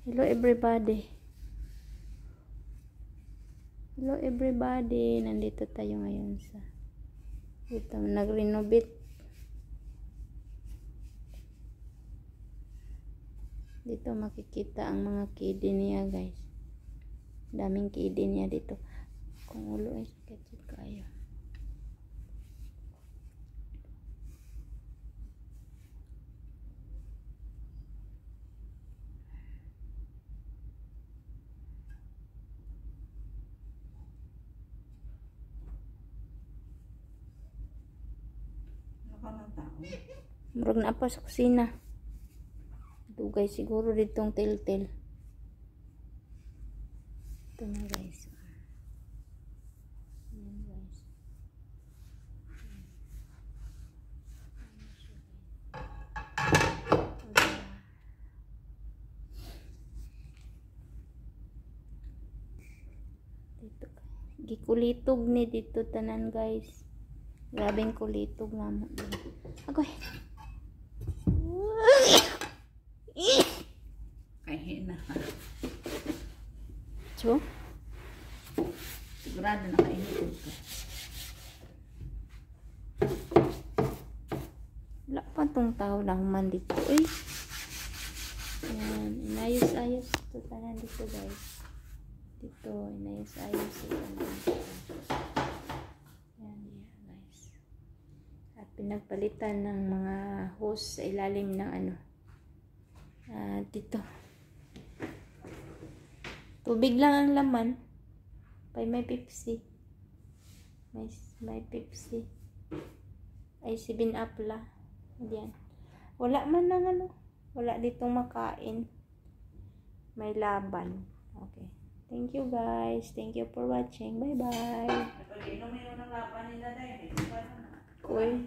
Hello everybody. Hello everybody. Nandito tayo ngayon sa dito nag-renovate. Dito makikita ang mga kidi niya, guys. Daming kidi niya dito. Kung ulo ay sakit kayo. Murag na pa sa kusina. Dugay siguro ditong tel-tel. Ito na, guys. Ayan, guys. Dito. Gikulitog ni dito tanan, guys. Grabing kulitog namo. Agoy. Kaya na. So? Sigurado na kainitog ka. Wala pa tong tao lang man dito. Uy. Ayan. Inayos-ayos ito tanan dito, guys. Dito. Inayos-ayos ito tanan dito. Ayan, guys. At pinagpalitan ng mga hose sa ilalim ng ano. Dito. Tubig lang ang laman. May Pepsi. May Pepsi. Ay 7-Up la. Diyan. Wala man lang ano. Wala ditong makain. May laban. Okay. Thank you, guys. Thank you for watching. Bye-bye. Kapag inom mo yung laban nila dahil. Cool.